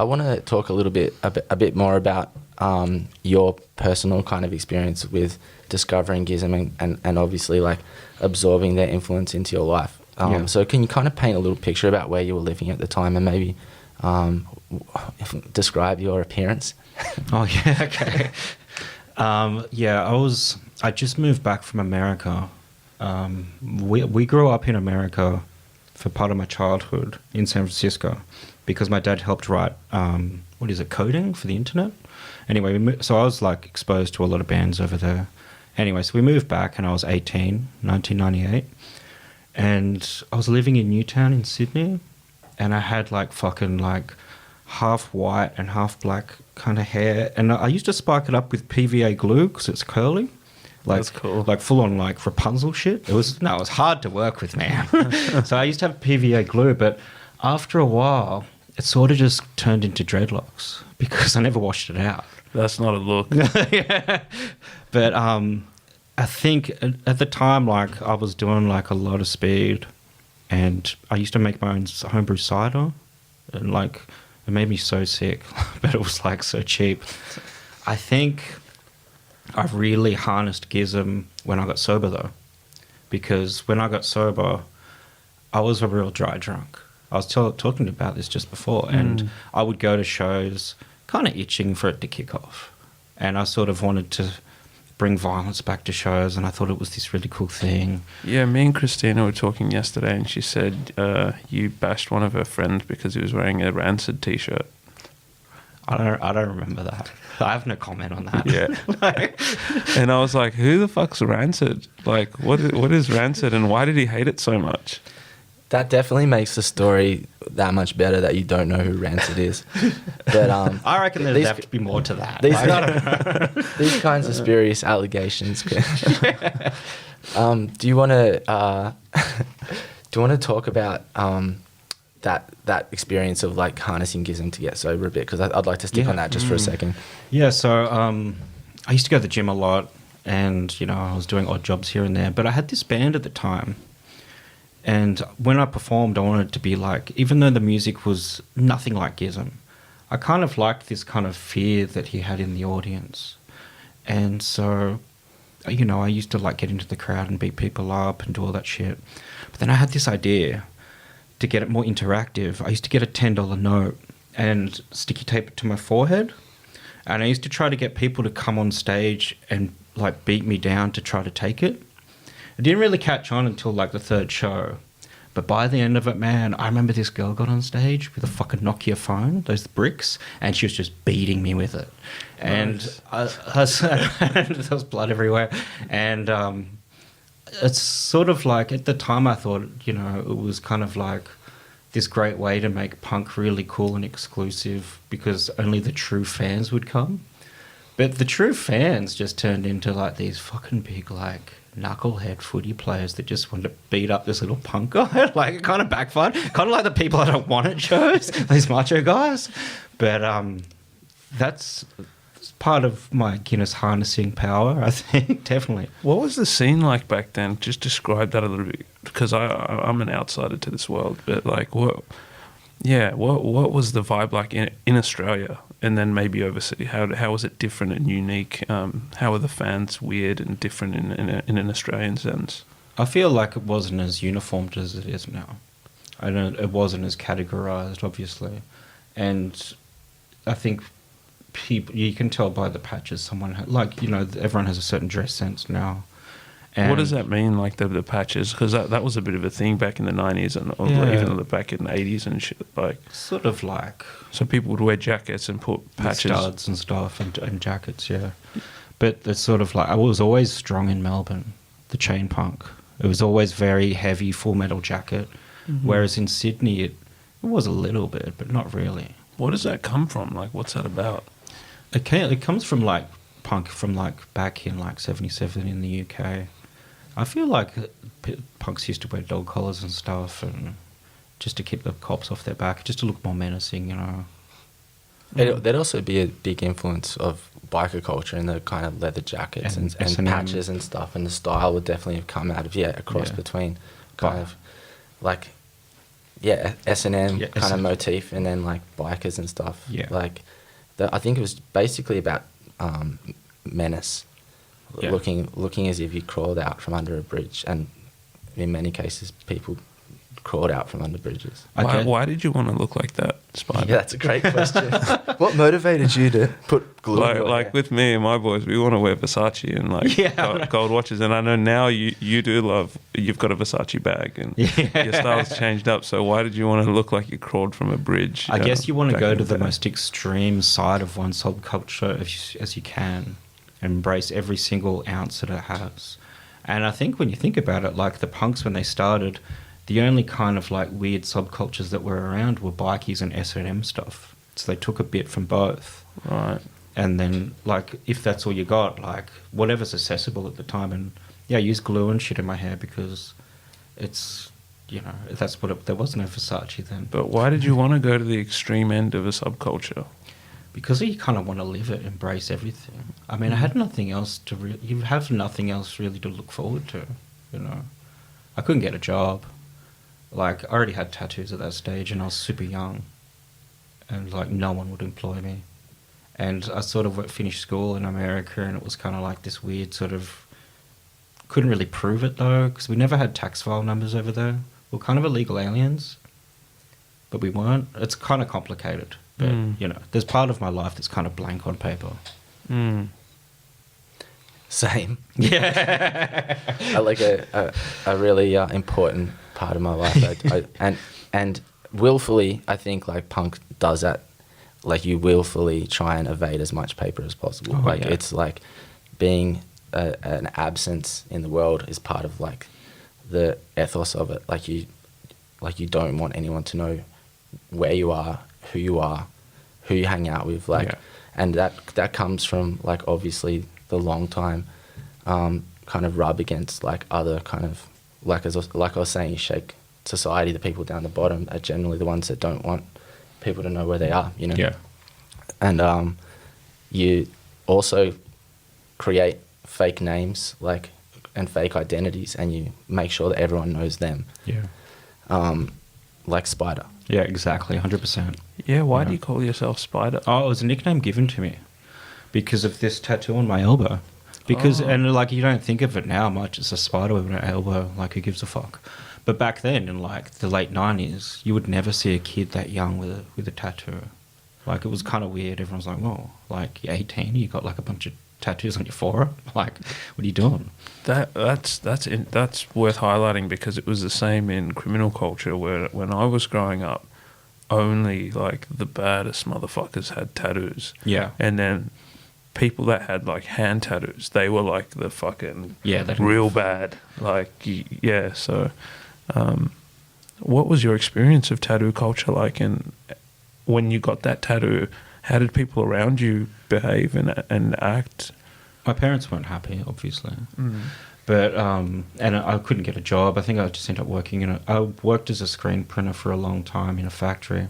I want to talk a bit more about your personal kind of experience with discovering GISM and obviously like absorbing their influence into your life. So can you kind of paint a little picture about where you were living at the time and maybe describe your appearance? Oh, yeah, okay. I just moved back from America. We grew up in America for part of my childhood in San Francisco because my dad helped write, coding for the internet? Anyway, so I was like exposed to a lot of bands over there. Anyway, so we moved back and I was 18, 1998. And I was living in Newtown in Sydney and I had like fucking like half white and half black kind of hair. And I used to spark it up with PVA glue because it's curly. Like, that's cool. Like full on like Rapunzel shit. It was hard to work with, man. So I used to have PVA glue, but after a while, it sort of just turned into dreadlocks because I never washed it out. That's not a look. Yeah. But I think at the time, like I was doing like a lot of speed and I used to make my own homebrew cider and like it made me so sick, but it was like so cheap. I think I really harnessed GISM when I got sober though, because when I got sober, I was a real dry drunk. I was talking about this just before, and I would go to shows kind of itching for it to kick off. And I sort of wanted to bring violence back to shows, and I thought it was this really cool thing. Yeah, me and Christina were talking yesterday, and she said you bashed one of her friends because he was wearing a Rancid t-shirt. I don't remember that. I have no comment on that. Yeah. And I was like, who the fuck's Rancid? Like, what is Rancid, and why did he hate it so much? That definitely makes the story that much better that you don't know who Rancid is. But I reckon there's have to be more to that. These kinds of spurious allegations. Do you want to talk about that experience of like harnessing GISM to get sober a bit? Because I'd like to stick on that just for a second. Yeah. So I used to go to the gym a lot, and I was doing odd jobs here and there. But I had this band at the time. And when I performed, I wanted it to be like, even though the music was nothing like GISM, I kind of liked this kind of fear that he had in the audience. And so, I used to like get into the crowd and beat people up and do all that shit. But then I had this idea to get it more interactive. I used to get a $10 note and sticky tape it to my forehead. And I used to try to get people to come on stage and like beat me down to try to take it. It didn't really catch on until like the third show. But by the end of it, man, I remember this girl got on stage with a fucking Nokia phone, those bricks, and she was just beating me with it. Nice. And there was blood everywhere. And it's sort of like, at the time I thought, it was kind of like this great way to make punk really cool and exclusive because only the true fans would come. But the true fans just turned into like these fucking big like knucklehead footy players that just wanted to beat up this little punk guy. Like it kind of backfired. Kind of like the people I don't want at shows, these macho guys. But that's part of my Guinness harnessing power, I think, definitely. What was the scene like back then? Just describe that a little bit, because I'm an outsider to this world. But like, what was the vibe like in Australia, and then maybe overseas? How was it different and unique? How were the fans weird and different in an Australian sense? I feel like it wasn't as uniformed as it is now. It wasn't as categorized, obviously, and I think people, you can tell by the patches someone had, like, everyone has a certain dress sense now. And what does that mean, like the patches? Because that was a bit of a thing back in the 90s and even back in the 80s and shit. Like, sort of like... So people would wear jackets and put patches. Studs and stuff and jackets, yeah. But it's sort of like... I was always strong in Melbourne, the chain punk. It was always very heavy, full metal jacket. Mm-hmm. Whereas in Sydney, it was a little bit, but not really. What does that come from? Like, what's that about? It comes from, like, punk from, like, back in, like, 77 in the UK. I feel like punks used to wear dog collars and stuff, and just to keep the cops off their back, just to look more menacing, There'd also be a big influence of biker culture and the kind of leather jackets and patches and stuff, and the style would definitely have come out of, a cross between kind of, like, S&M Yeah, kind of motif, and then like bikers and stuff. Yeah. Like, I think it was basically about menace, Yeah. looking as if you crawled out from under a bridge, and in many cases, people crawled out from under bridges. Okay. Why did you want to look like that, Spider? Yeah, that's a great question. What motivated you to put glue on your Like hair? with me and my boys, we want to wear Versace and like Yeah. gold watches. And I know now you do love, you've got a Versace bag and your style's changed up. So why did you want to look like you crawled from a bridge? I guess you want to back go in to the day? most extreme side of one subculture as you can. Embrace every single ounce that it has. And I think when you think about it, like the punks when they started, the only kind of like weird subcultures that were around were bikies and S&M stuff. So they took a bit from both. Right. And then, like, if that's all you got, like, whatever's accessible at the time. And, yeah, I use glue and shit in my hair because it's, you know, that's what there was no Versace then. But why did you want to go to the extreme end of a subculture? Because you kind of want to live it, embrace everything. I mean, I had nothing else you have nothing else really to look forward to, you know. I couldn't get a job. Like, I already had tattoos at that stage and I was super young. And, like, no one would employ me. And I sort of finished school in America and it was kind of like this weird sort of... Couldn't really prove it, though, because we never had tax file numbers over there. We were kind of illegal aliens. But we weren't. It's kind of complicated. But, you know, there's part of my life that's kind of blank on paper. Mm. Same. Yeah. I like a really important part of my life. And willfully, I think like punk does that. Like you willfully try and evade as much paper as possible. Oh, like yeah. it's like being an absence in the world is part of like the ethos of it. Like you don't want anyone to know where you are, who you hang out with. Like, Yeah. and that comes from like obviously the long time kind of rub against like other kind of like I was saying, shake society. The people down the bottom are generally the ones that don't want people to know where they are, you know. Yeah. And you also create fake names like and fake identities, and you make sure that everyone knows them. Yeah. Like Spider. Yeah, exactly. 100%. Yeah, why Yeah. do you call yourself Spider? Oh, it was a nickname given to me because of this tattoo on my elbow. Because, and like, you don't think of it now much. It's a spider with an elbow. Like, who gives a fuck? But back then, in like the late 90s, you would never see a kid that young with a tattoo. Like, it was kind of weird. Everyone's like, oh, like, you're 18, you got like a bunch of tattoos on your forearm. Like, what are you doing? That's worth highlighting because it was the same in criminal culture where when I was growing up, only like the baddest motherfuckers had tattoos. Yeah. And then people that had like hand tattoos, they were like the fucking Yeah, they didn't- real bad. Like, yeah, so what was your experience of tattoo culture like? And when you got that tattoo, how did people around you behave and act? My parents weren't happy, obviously. But, and I couldn't get a job. I think I just ended up working I worked as a screen printer for a long time in a factory.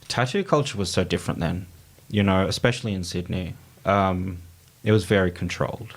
Tattoo culture was so different then, you know, especially in Sydney. It was very controlled.